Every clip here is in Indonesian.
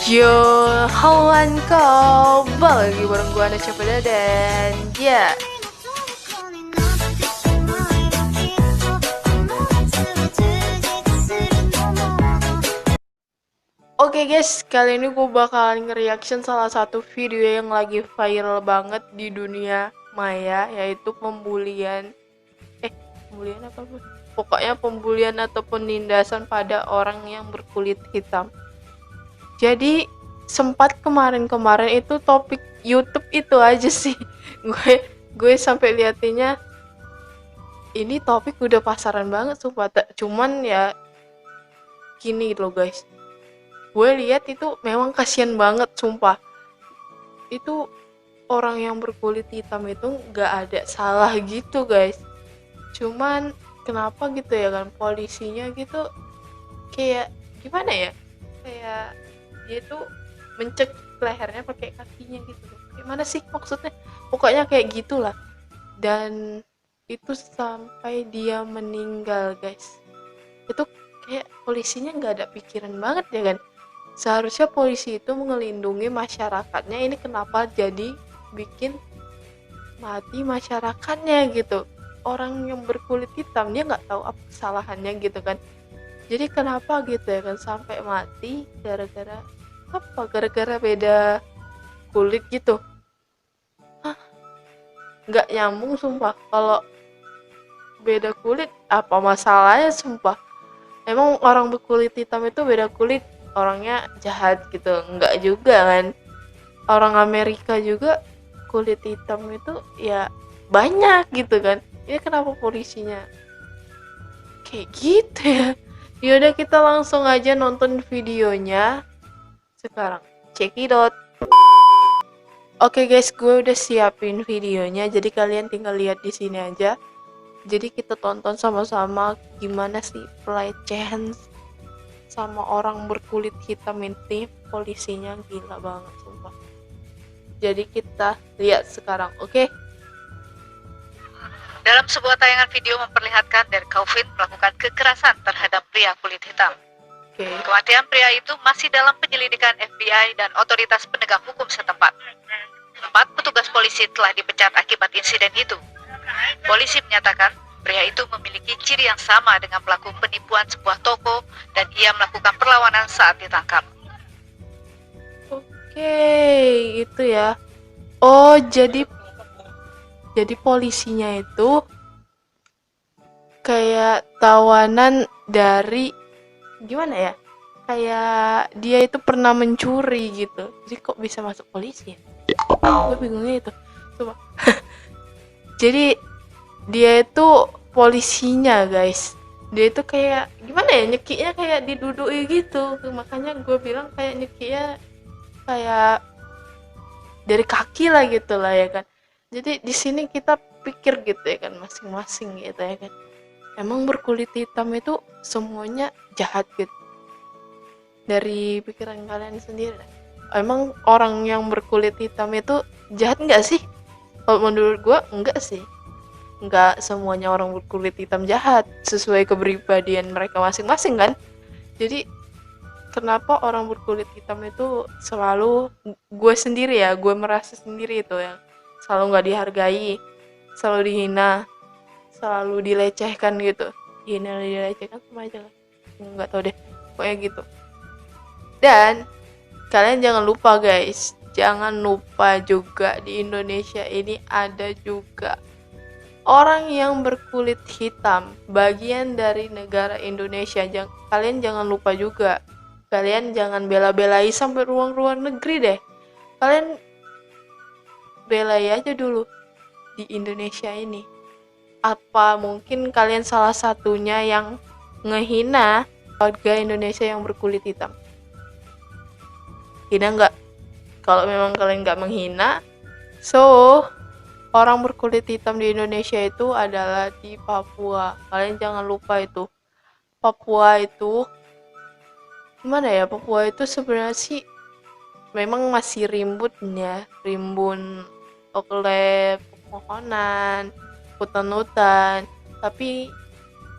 Yo, haloan kau, balik lagi bareng gue Anda Cepeda dan ya. Oke guys, kali ini gue bakalan nge-reaction salah satu video yang lagi viral banget di dunia maya, yaitu pembulian pembulian apa bu? Pokoknya pembulian atau penindasan pada orang yang berkulit hitam. Jadi sempat kemarin-kemarin itu topik YouTube itu aja sih. Gue sampai liatinnya ini topik udah pasaran banget sumpah. Cuman ya gini loh guys. Gue lihat itu memang kasihan banget sumpah. Itu orang yang berkulit hitam itu nggak ada salah gitu guys. Cuman kenapa gitu ya kan polisinya gitu kayak gimana ya? Kayak dia tuh mencekik lehernya pakai kakinya gitu. Gimana sih maksudnya? Pokoknya kayak gitulah. Dan itu sampai dia meninggal guys. Itu kayak polisinya nggak ada pikiran banget ya kan. Seharusnya polisi itu melindungi masyarakatnya, ini kenapa jadi bikin mati masyarakatnya gitu. Orang yang berkulit hitam dia nggak tahu apa kesalahannya gitu kan. Jadi kenapa gitu ya kan sampai mati gara-gara apa? Gara-gara beda kulit gitu. Hah, nggak nyambung sumpah. Kalau beda kulit apa masalahnya sumpah? Emang orang berkulit hitam itu beda kulit orangnya jahat gitu? Nggak juga kan? Orang Amerika juga kulit hitam itu ya banyak gitu kan. Ini kenapa polisinya kayak gitu ya? Yaudah kita langsung aja nonton videonya sekarang. Check it out. Oke guys, gue udah siapin videonya, jadi kalian tinggal lihat di sini aja. Jadi kita tonton sama-sama gimana sih pelecehan sama orang berkulit hitam ini. Polisinya gila banget sumpah. Jadi kita lihat sekarang, oke? Dalam sebuah tayangan video memperlihatkan Derek Chauvin melakukan kekerasan terhadap pria kulit hitam. Oke. Kematian pria itu masih dalam penyelidikan FBI dan otoritas penegak hukum setempat. 4 petugas polisi telah dipecat akibat insiden itu. Polisi menyatakan pria itu memiliki ciri yang sama dengan pelaku penipuan sebuah toko dan ia melakukan perlawanan saat ditangkap. Oke, itu ya. Oh, jadi polisinya itu kayak tawanan dari gimana ya? Kayak dia itu pernah mencuri gitu. Jadi kok bisa masuk polisi ya? Gue bingungnya itu. Coba. Jadi dia itu polisinya guys. Dia itu kayak gimana ya, nyekiknya kayak diduduki gitu. Makanya gue bilang kayak nyekiknya kayak dari kaki lah gitu lah ya kan. Jadi di sini kita pikir gitu ya kan masing-masing gitu ya kan. Emang berkulit hitam itu semuanya jahat gitu. Dari pikiran kalian sendiri. Emang orang yang berkulit hitam itu jahat nggak sih? Kalau menurut gue enggak sih. Enggak semuanya orang berkulit hitam jahat, sesuai kepribadian mereka masing-masing kan. Jadi kenapa orang berkulit hitam itu selalu, gue sendiri ya, gue merasa sendiri itu yang selalu nggak dihargai, selalu dihina, selalu dilecehkan gitu. Dihina dilecehkan sama aja kan, nggak tahu deh, pokoknya gitu. Dan kalian jangan lupa guys, jangan lupa juga di Indonesia ini ada juga orang yang berkulit hitam, bagian dari negara Indonesia. Kalian jangan lupa juga, kalian jangan bela-belai sampai luar negeri deh. Kalian belai aja dulu di Indonesia ini. Apa mungkin kalian salah satunya yang ngehina warga Indonesia yang berkulit hitam? Hina nggak? Kalau memang kalian nggak menghina, so orang berkulit hitam di Indonesia itu adalah di Papua. Kalian jangan lupa itu. Papua itu gimana ya? Papua itu sebenarnya sih memang masih rimbun oleh pepohonan, hutan-hutan. Tapi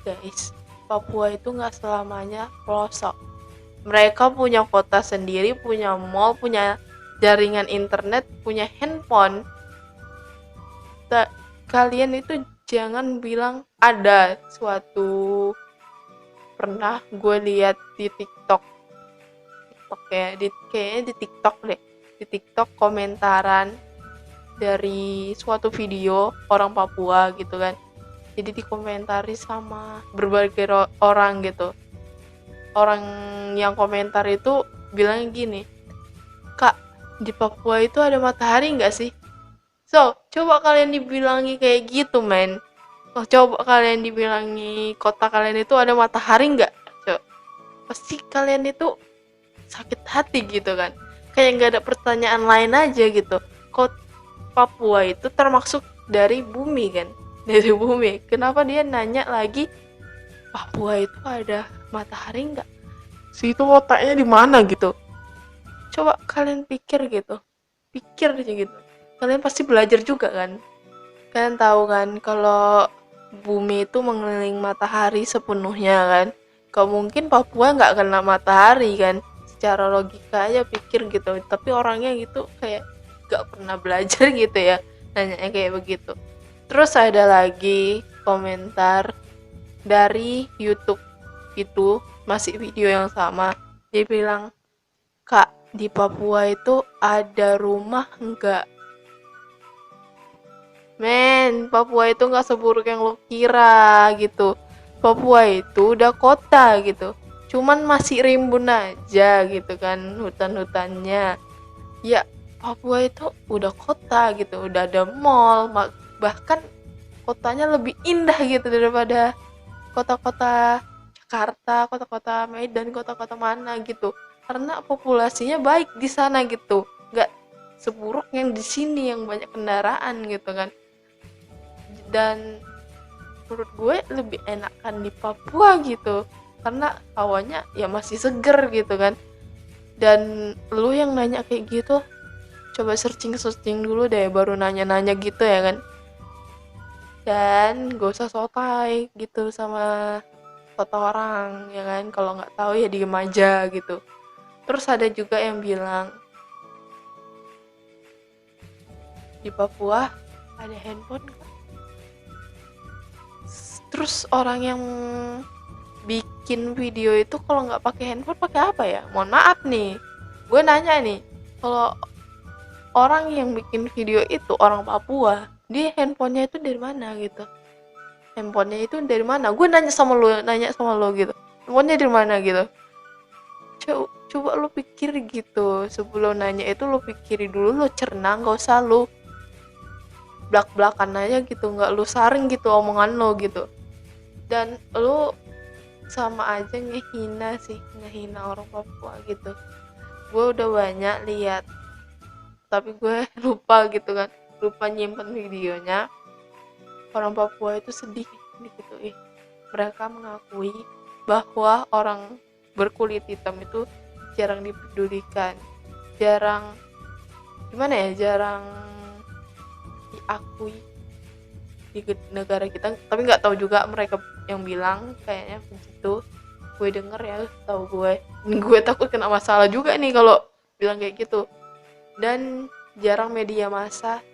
guys, Papua itu nggak selamanya pelosok. mereka punya kota sendiri, punya mall, punya jaringan internet, punya handphone. Kalian itu jangan bilang ada suatu, pernah gue lihat di TikTok ya, kayaknya di TikTok deh, di TikTok komentaran dari suatu video orang Papua gitu kan. Jadi dikomentari sama berbagai orang gitu. Orang yang komentar itu bilang gini, "Kak, di Papua itu ada matahari nggak sih?" So, coba kalian dibilangi kayak gitu, men. Oh, coba kalian dibilangi kota kalian itu ada matahari nggak? Coba. Pasti kalian itu sakit hati gitu kan. Kayak nggak ada pertanyaan lain aja gitu. Kok Papua itu termasuk dari bumi kan? Dari bumi. Kenapa dia nanya lagi Papua itu ada matahari nggak? Situ otaknya di mana gitu? Coba kalian pikir gitu. Pikir aja gitu. Kalian pasti belajar juga kan? Kalian tahu kan kalau bumi itu mengelilingi matahari sepenuhnya kan? Gak mungkin Papua nggak kena matahari kan? Secara logika aja pikir gitu. Tapi orangnya gitu kayak gak pernah belajar gitu ya, nanyanya kayak begitu. Terus ada lagi komentar dari YouTube itu, masih video yang sama. Dia bilang, "Kak, di Papua itu ada rumah enggak?" Men, Papua itu nggak seburuk yang lo kira gitu. Papua itu udah kota gitu. Cuman masih rimbun aja gitu kan hutan-hutannya. Ya, Papua itu udah kota gitu, udah ada mall, bahkan kotanya lebih indah gitu daripada kota-kota Jakarta, kota-kota Medan, kota-kota mana gitu. Karena populasinya baik di sana gitu. Nggak seburuk yang di sini yang banyak kendaraan gitu kan. Dan menurut gue lebih enakan di Papua gitu karena hawanya ya masih seger gitu kan. Dan lu yang nanya kayak gitu, coba searching dulu deh baru nanya-nanya gitu ya kan. Dan gak usah sotoy gitu sama kata orang ya kan, kalau nggak tahu ya diem aja gitu. Terus ada juga yang bilang di Papua ada handphone kan? Terus orang yang bikin video itu kalau nggak pakai handphone pakai apa ya? Mohon maaf nih, gue nanya nih, kalau orang yang bikin video itu orang Papua, dia handphonenya itu dari mana gitu? Handphonenya itu dari mana? Gue nanya sama lo gitu, handphonenya dari mana gitu? Coba lo pikir gitu, sebelum nanya itu lo pikirin dulu, lo cerna, nggak usah lo blak-blakan aja gitu, nggak lo saring gitu omongan lo gitu. Dan lo sama aja ngehina orang Papua gitu. Gue udah banyak lihat, tapi gue lupa gitu kan, lupa nyimpen videonya. Orang Papua itu sedih gitu, mereka mengakui bahwa orang berkulit hitam itu jarang dipedulikan, jarang jarang diakui di negara kita. Tapi nggak tahu juga, mereka yang bilang kayaknya begitu, gue denger ya, tahu gue takut kena masalah juga nih kalau bilang kayak gitu. Dan jarang media massa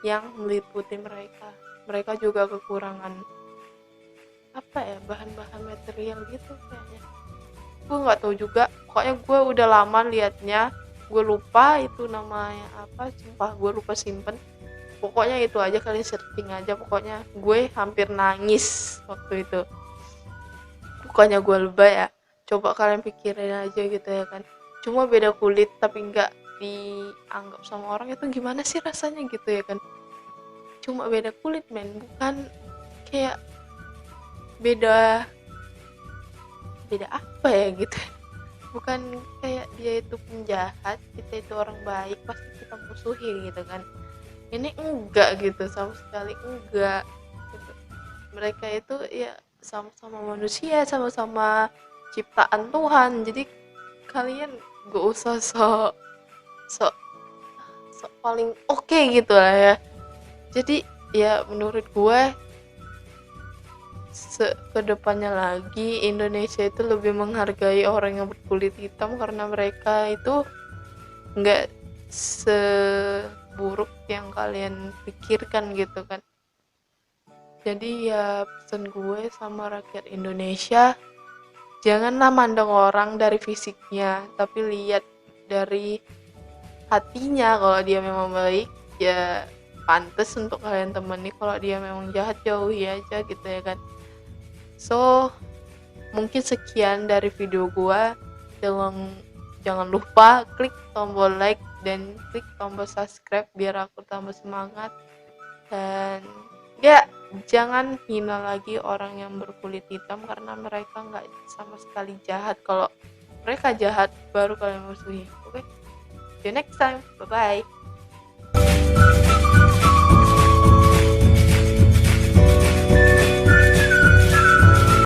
yang meliputi mereka juga kekurangan bahan-bahan material gitu kayaknya. Gue nggak tahu juga, pokoknya gue udah lama liatnya, gue lupa itu namanya apa, sumpah gue lupa simpen. Pokoknya itu aja, kalian searching aja. Pokoknya gue hampir nangis waktu itu. Bukannya gue lebay ya, coba kalian pikirin aja gitu ya kan. Cuma beda kulit tapi nggak dianggap sama orang, itu gimana sih rasanya gitu ya kan. Cuma beda kulit men, bukan kayak beda apa ya gitu. Bukan kayak dia itu penjahat, kita itu orang baik, pasti kita musuhin gitu kan. Ini enggak gitu, sama sekali enggak gitu. Mereka itu ya sama-sama manusia, sama-sama ciptaan Tuhan. Jadi kalian gak usah sok paling oke gitu lah ya. Jadi ya menurut gue kedepannya lagi Indonesia itu lebih menghargai orang yang berkulit hitam karena mereka itu nggak seburuk yang kalian pikirkan gitu kan. Jadi ya pesan gue sama rakyat Indonesia, janganlah mandang orang dari fisiknya, tapi lihat dari hatinya. Kalau dia memang baik, ya pantas untuk kalian temani. Kalau dia memang jahat, jauhi aja gitu ya kan. So, mungkin sekian dari video gua. Jangan lupa klik tombol like dan klik tombol subscribe biar aku tambah semangat. Dan ya, jangan hina lagi orang yang berkulit hitam karena mereka nggak sama sekali jahat. Kalau mereka jahat, baru kalian musuhi. Oke? See you next time. Bye-bye.